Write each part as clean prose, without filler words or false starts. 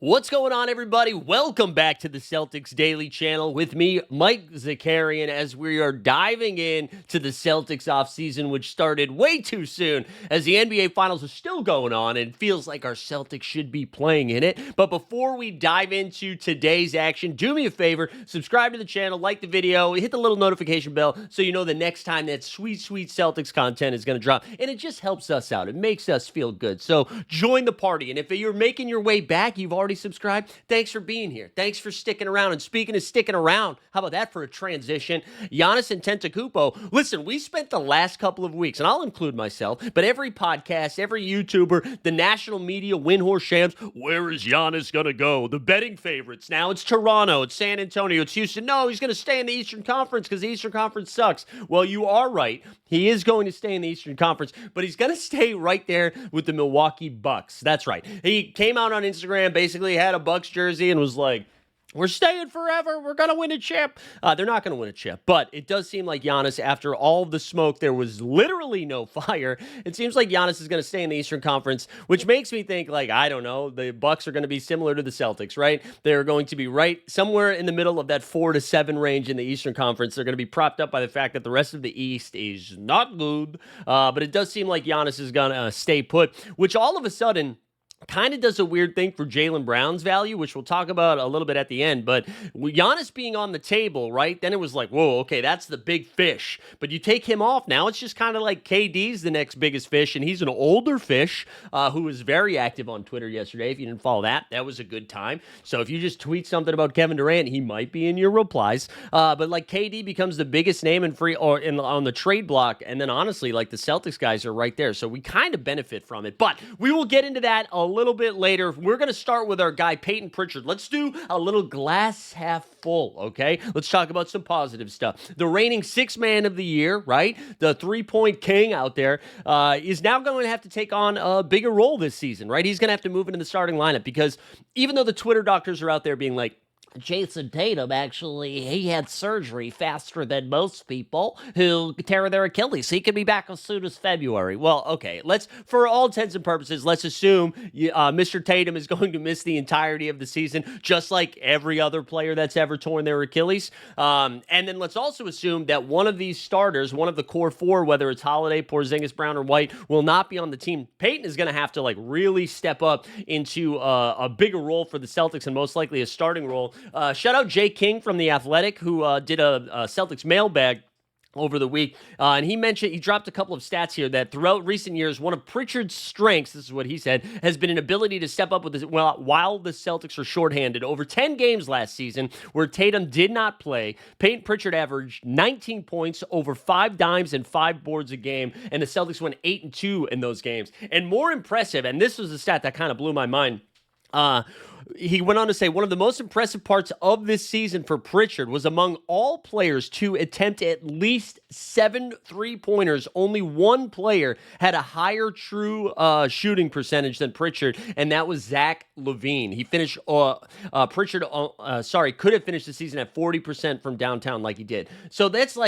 What's going on, everybody? Welcome back to the Celtics Daily Channel with me, Mike Zakarian, as we are diving in to the Celtics offseason, which started way too soon, as the NBA Finals are still going on, and it feels like our Celtics should be playing in it. But before we dive into today's action, do me a favor, subscribe to the channel, like the video, hit the little notification bell so you know the next time that sweet Celtics content is going to drop. And it just helps us out. It makes us feel good. So join the party. And if you're making your way back, you've already subscribed, thanks for being here. Thanks for sticking around. And speaking of sticking around, how about that for a transition? Giannis Antetokounmpo. Listen, we spent the last couple of weeks, and I'll include myself, but every podcast, every YouTuber, the national media, Windhorse Shams, where is Giannis going to go? The betting favorites. Now it's Toronto, it's San Antonio, it's Houston. No, he's going to stay in the Eastern Conference because the Eastern Conference sucks. Well, you are right. He is going to stay in the Eastern Conference, but he's going to stay right there with the Milwaukee Bucks. That's right. He came out on Instagram, basically had a Bucks jersey and was like, we're staying forever. We're going to win a chip. They're not going to win a chip, but it does seem like Giannis, after all of the smoke, there was literally no fire. It seems like Giannis is going to stay in the Eastern Conference, which makes me think, like, I don't know, the Bucks are going to be similar to the Celtics, right? They're going to be right somewhere in the middle of that 4 to 7 range in the Eastern Conference. They're going to be propped up by the fact that the rest of the East is not good, but it does seem like Giannis is going to stay put, which all of a sudden kind of does a weird thing for Jaylen Brown's value, which we'll talk about a little bit at the end. But Giannis being on the table, right, then it was like, whoa, okay, that's the big fish. But you take him off, now it's just kind of like KD's the next biggest fish, and he's an older fish who was very active on Twitter yesterday. If you didn't follow that, that was a good time. So if you just tweet something about Kevin Durant, he might be in your replies. But like KD becomes the biggest name in on the trade block, and then honestly, like the Celtics guys are right there. So we kind of benefit from it. But we will get into that a little bit later. We're going to start with our guy, Peyton Pritchard. Let's do a little glass half full, okay? Let's talk about some positive stuff. The reigning sixth man of the year, right? The three-point king out there is now going to have to take on a bigger role this season, right? He's going to have to move into the starting lineup because even though the Twitter doctors are out there being like, Jason Tatum, actually, he had surgery faster than most people who tear their Achilles. He could be back as soon as February. Well, okay, for all intents and purposes, let's assume Mr. Tatum is going to miss the entirety of the season, just like every other player that's ever torn their Achilles. And then let's also assume that one of these starters, one of the core four, whether it's Holiday, Porzingis, Brown, or White, will not be on the team. Peyton is going to have to really step up into a bigger role for the Celtics and most likely a starting role. Shout out Jay King from The Athletic, who did a Celtics mailbag over the week, and he dropped a couple of stats here that throughout recent years, one of Pritchard's strengths, this is what he said, has been an ability to step up with this, while the Celtics are shorthanded. Over 10 games last season where Tatum did not play, Peyton Pritchard averaged 19 points, over 5 dimes, and 5 boards a game, and the Celtics went 8-2 in those games. And more impressive, and this was a stat that kind of blew my mind, he went on to say, one of the most impressive parts of this season for Pritchard was among all players to attempt at least 7 3-pointers. Only one player had a higher true shooting percentage than Pritchard, and that was Zach LaVine. He finished, Pritchard, could have finished the season at 40% from downtown like he did. So that's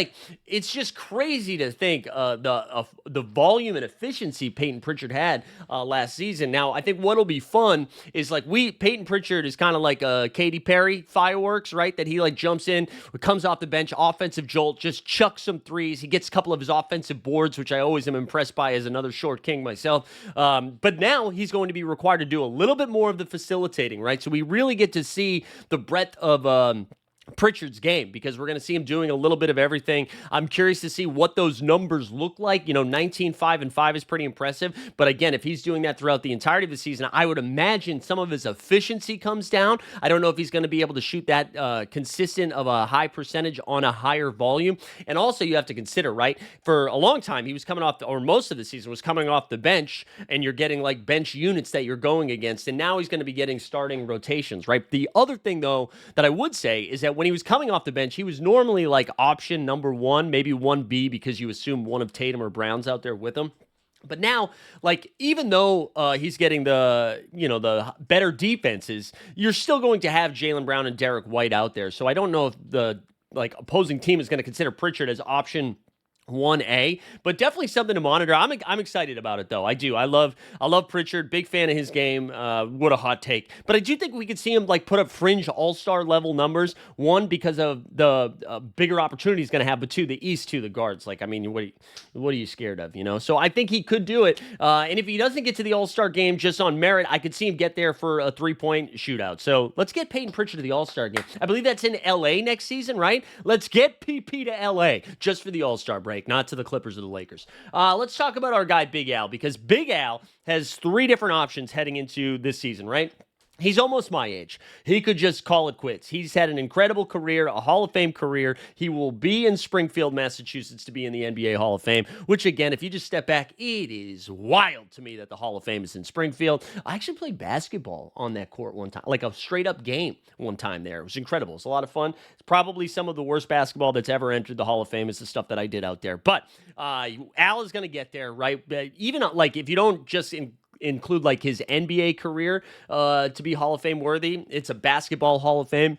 it's just crazy to think the volume and efficiency Peyton Pritchard had last season. Now, I think what'll be fun is Peyton Pritchard is kind of like a Katy Perry fireworks, right? That he jumps in, comes off the bench, offensive jolt, just chucks some threes. He gets a couple of his offensive boards, which I always am impressed by as another short king myself. But now he's going to be required to do a little bit more of the facilitating, right? So we really get to see the breadth of Pritchard's game because we're going to see him doing a little bit of everything. I'm curious to see what those numbers look like. 19, 5, and 5 is pretty impressive. But again, if he's doing that throughout the entirety of the season, I would imagine some of his efficiency comes down. I don't know if he's going to be able to shoot that consistent of a high percentage on a higher volume. And also you have to consider, right, for a long time, he was coming off, or most of the season was coming off the bench, and you're getting bench units that you're going against. And now he's going to be getting starting rotations, right? The other thing, though, that I would say is that when he was coming off the bench, he was normally option number 1, maybe 1B, because you assume one of Tatum or Brown's out there with him. But now, even though he's getting the better defenses, you're still going to have Jaylen Brown and Derek White out there. So I don't know if the opposing team is going to consider Pritchard as option 1A, but definitely something to monitor. I'm excited about it though. I do. I love Pritchard. Big fan of his game. What a hot take. But I do think we could see him like put up fringe all-star level numbers. One, because of the bigger opportunity he's going to have, but two, the East, the guards. Like, I mean, what are you scared of? You know. So I think he could do it. And if he doesn't get to the All-Star game just on merit, I could see him get there for a 3-point shootout. So let's get Peyton Pritchard to the All-Star game. I believe that's in LA next season, right? Let's get PP to LA just for the All-Star break. Not to the Clippers or the Lakers. Let's talk about our guy, Big Al, because Big Al has 3 different options heading into this season, right? He's almost my age. He could just call it quits. He's had an incredible career, a Hall of Fame career. He will be in Springfield, Massachusetts to be in the NBA Hall of Fame, which again, if you just step back, it is wild to me that the Hall of Fame is in Springfield. I actually played basketball on that court one time, like a straight up game one time there. It was incredible. It was a lot of fun. It's probably some of the worst basketball that's ever entered the Hall of Fame is the stuff that I did out there. But Al is going to get there, right? But even like if you don't just include like his NBA career to be Hall of Fame worthy, it's a basketball Hall of Fame.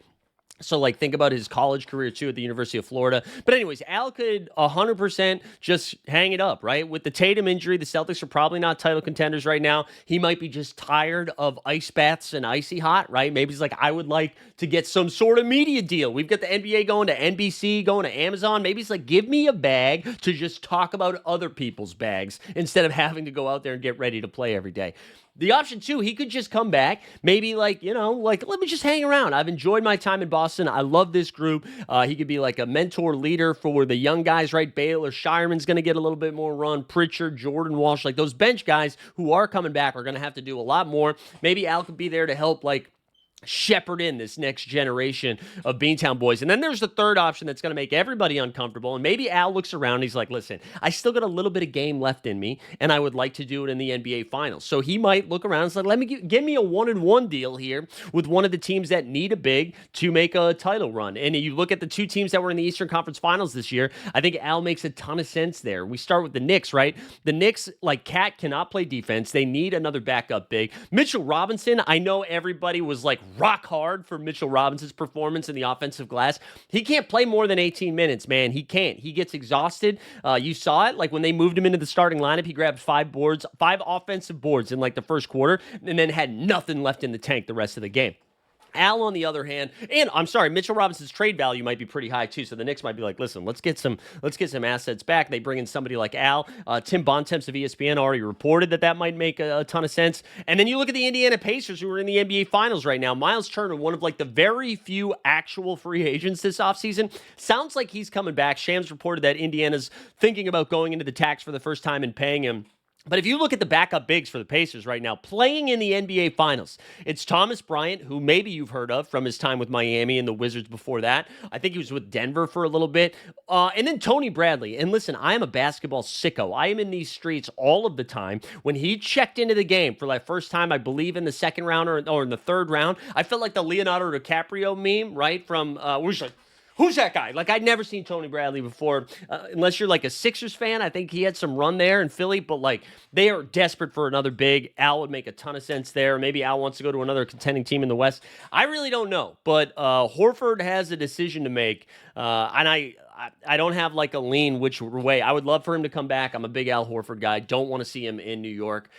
So, like, think about his college career, too, at the University of Florida. But anyways, Al could 100% just hang it up, right? With the Tatum injury, the Celtics are probably not title contenders right now. He might be just tired of ice baths and icy hot, right? Maybe he's like, I would like to get some sort of media deal. We've got the NBA going to NBC, going to Amazon. Maybe he's like, give me a bag to just talk about other people's bags instead of having to go out there and get ready to play every day. The option 2, he could just come back, maybe like, you know, like, let me just hang around. I've enjoyed my time in Boston. I love this group. He could be like a mentor leader for the young guys, right? Baylor, Shireman's going to get a little bit more run. Pritchard, Jordan Walsh, like those bench guys who are coming back are going to have to do a lot more. Maybe Al could be there to help, like, shepherd in this next generation of Beantown boys. And then there's the third option that's going to make everybody uncomfortable. And maybe Al looks around and he's like, listen, I still got a little bit of game left in me, and I would like to do it in the NBA Finals. So he might look around and say, let me give me a 1-and-1 deal here with one of the teams that need a big to make a title run. And you look at the 2 teams that were in the Eastern Conference Finals this year, I think Al makes a ton of sense there. We start with the Knicks, right? The Knicks, like, Cat cannot play defense. They need another backup big. Mitchell Robinson, I know everybody was like, rock hard for Mitchell Robinson's performance in the offensive glass. He can't play more than 18 minutes, man. He can't. He gets exhausted. You saw it, like when they moved him into the starting lineup, he grabbed 5 offensive boards in like the first quarter, and then had nothing left in the tank the rest of the game. Al, on the other hand, and I'm sorry, Mitchell Robinson's trade value might be pretty high too. So the Knicks might be like, listen, let's get some assets back. They bring in somebody like Al. Tim Bontemps of ESPN already reported that might make a ton of sense. And then you look at the Indiana Pacers, who are in the NBA Finals right now. Miles Turner, one of like the very few actual free agents this offseason, sounds like he's coming back. Shams reported that Indiana's thinking about going into the tax for the first time and paying him. But if you look at the backup bigs for the Pacers right now, playing in the NBA Finals, it's Thomas Bryant, who maybe you've heard of from his time with Miami and the Wizards before that. I think he was with Denver for a little bit. And then Tony Bradley. And listen, I am a basketball sicko. I am in these streets all of the time. When he checked into the game for like first time, I believe in the second round or in the third round, I felt like the Leonardo DiCaprio meme, right? From, who's that guy? Like, I'd never seen Tony Bradley before, unless you're like a Sixers fan. I think he had some run there in Philly, but like, they are desperate for another big. Al would make a ton of sense there. Maybe Al wants to go to another contending team in the West. I really don't know, but Horford has a decision to make, and I don't have like a lean which way. I would love for him to come back. I'm a big Al Horford guy. Don't want to see him in New York.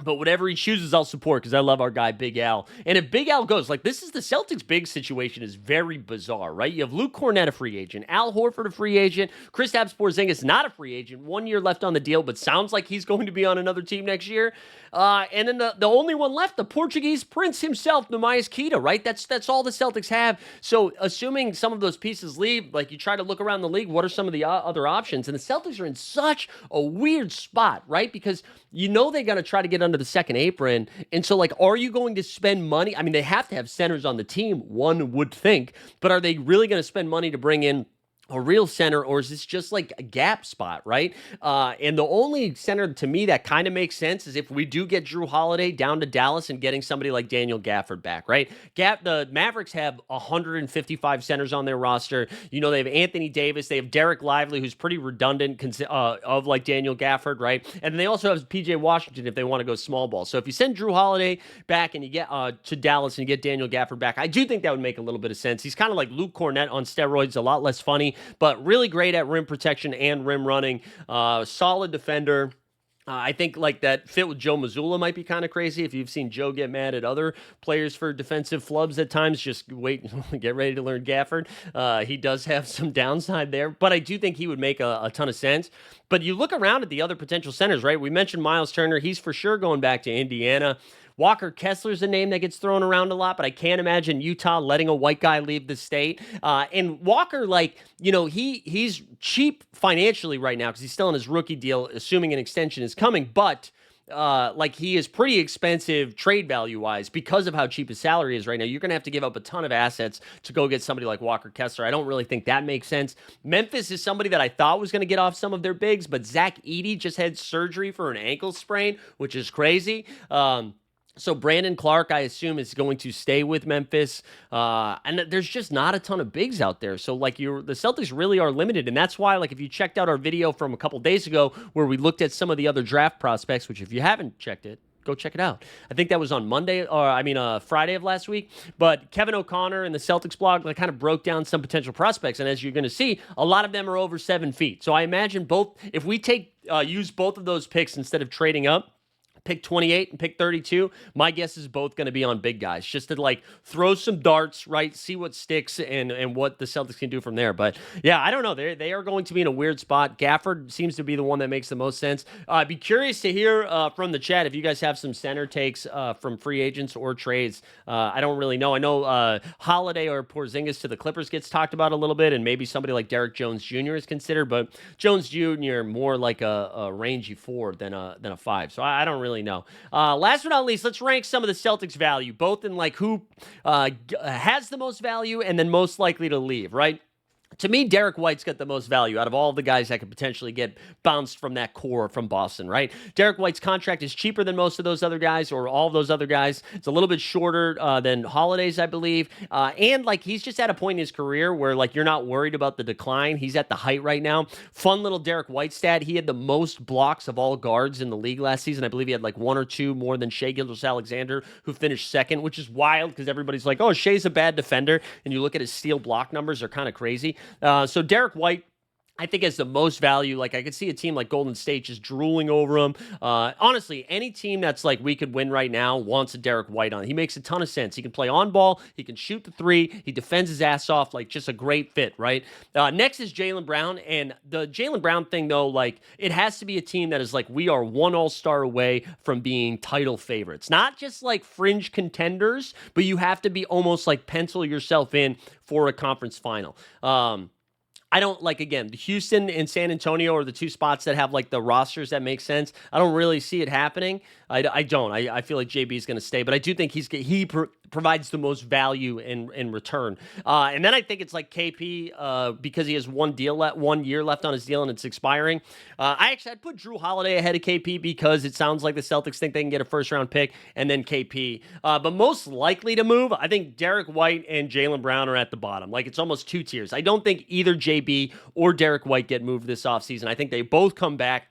But whatever he chooses, I'll support because I love our guy, Big Al. And if Big Al goes, like, this is the Celtics' big situation is very bizarre, right? You have Luke Cornett, a free agent, Al Horford, a free agent, Kristaps Porzingis, not a free agent, 1 year left on the deal, but sounds like he's going to be on another team next year. And then the only one left, the Portuguese prince himself, Nemias Queta, right? That's all the Celtics have. So assuming some of those pieces leave, like you try to look around the league, what are some of the other options? And the Celtics are in such a weird spot, right? Because you know they got to try to get under the second apron. And so, like, are you going to spend money? I mean, they have to have centers on the team, one would think. But are they really going to spend money to bring in a real center, or is this just like a gap spot, right? And the only center to me that kind of makes sense is if we do get Drew Holiday down to Dallas and getting somebody like Daniel Gafford back, right? The Mavericks have 155 centers on their roster. You know, they have Anthony Davis. They have Derek Lively, who's pretty redundant of like Daniel Gafford, right? And they also have PJ Washington if they want to go small ball. So if you send Drew Holiday back and you get to Dallas and you get Daniel Gafford back, I do think that would make a little bit of sense. He's kind of like Luke Cornett on steroids, a lot less funny. but really great at rim protection and rim running. Solid defender. I think like that fit with Joe Mazzulla might be kind of crazy. If you've seen Joe get mad at other players for defensive flubs at times, just wait, get ready to learn Gafford. He does have some downside there, but I do think he would make a ton of sense. But you look around at the other potential centers, right? We mentioned Miles Turner. He's for sure going back to Indiana. Walker Kessler's a name that gets thrown around a lot, but I can't imagine Utah letting a white guy leave the state. And Walker, like, he's cheap financially right now because he's still in his rookie deal, assuming an extension is coming, but he is pretty expensive trade value wise because of how cheap his salary is right now. You're going to have to give up a ton of assets to go get somebody like Walker Kessler. I don't really think that makes sense. Memphis is somebody that I thought was going to get off some of their bigs, but Zach Edey just had surgery for an ankle sprain, which is crazy. So Brandon Clark, I assume, is going to stay with Memphis. And there's just not a ton of bigs out there. So, the Celtics really are limited. And that's why, if you checked out our video from a couple days ago where we looked at some of the other draft prospects, which if you haven't checked it, go check it out. I think that was on Friday of last week. But Kevin O'Connor and the Celtics blog kind of broke down some potential prospects. And as you're going to see, a lot of them are over 7 feet. So I imagine if we use both of those picks instead of trading up, pick 28 and pick 32, my guess is both going to be on big guys, just to throw some darts, right? See what sticks and what the Celtics can do from there. But yeah, I don't know. They are going to be in a weird spot. Gafford seems to be the one that makes the most sense. I'd be curious to hear from the chat if you guys have some center takes from free agents or trades. I don't really know. I know Holiday or Porzingis to the Clippers gets talked about a little bit, and maybe somebody like Derek Jones Jr. is considered, but Jones Jr. more like a rangy 4 than a 5. So I don't really know. Last but not least, let's rank some of the Celtics value, both in who has the most value and then most likely to leave, right? To me, Derek White's got the most value out of all the guys that could potentially get bounced from that core from Boston, right? Derek White's contract is cheaper than most of those other guys or all of those other guys. It's a little bit shorter than Holiday's, I believe. And he's just at a point in his career where you're not worried about the decline. He's at the height right now. Fun little Derek White stat. He had the most blocks of all guards in the league last season. I believe he had 1 or 2 more than Shai Gilgeous-Alexander, who finished second, which is wild because everybody's like, oh, Shai's a bad defender. And you look at his steal block numbers, they're kind of crazy. So Derek White, I think, has the most value. I could see a team like Golden State just drooling over him. Honestly, any team that's we could win right now wants a Derek White on. He makes a ton of sense. He can play on ball. He can shoot the 3. He defends his ass off. Just a great fit, right? Next is Jaylen Brown. And the Jaylen Brown thing, though, it has to be a team that is we are one all-star away from being title favorites. Not just fringe contenders, but you have to be almost pencil yourself in for a conference final. I don't again, Houston and San Antonio are the 2 spots that have the rosters that make sense. I don't really see it happening. I don't. I feel like JB is going to stay, but I do think he provides the most value in return. And then I think it's KP because he has 1 year left on his deal and it's expiring. I'd put Drew Holiday ahead of KP because it sounds like the Celtics think they can get a first-round pick and then KP. But most likely to move, I think Derek White and Jaylen Brown are at the bottom. It's almost 2 tiers. I don't think either JB or Derek White get moved this offseason. I think they both come back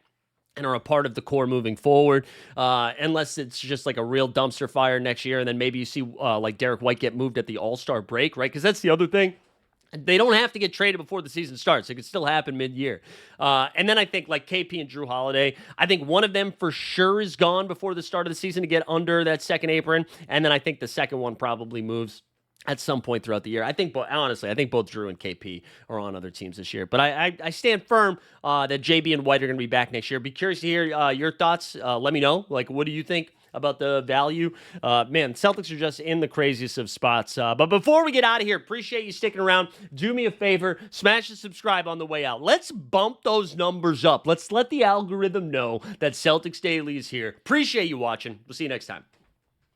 and are a part of the core moving forward, unless it's just a real dumpster fire next year, and then maybe you see Derek White get moved at the All-Star break, right? Because that's the other thing. They don't have to get traded before the season starts. It could still happen mid-year. And then I think KP and Drew Holiday, I think one of them for sure is gone before the start of the season to get under that second apron, and then I think the second one probably moves at some point throughout the year. I think both Drew and KP are on other teams this year. But I stand firm that JB and White are going to be back next year. Be curious to hear your thoughts. Let me know. What do you think about the value? Celtics are just in the craziest of spots. But before we get out of here, appreciate you sticking around. Do me a favor, smash the subscribe on the way out. Let's bump those numbers up. Let's let the algorithm know that Celtics Daily is here. Appreciate you watching. We'll see you next time.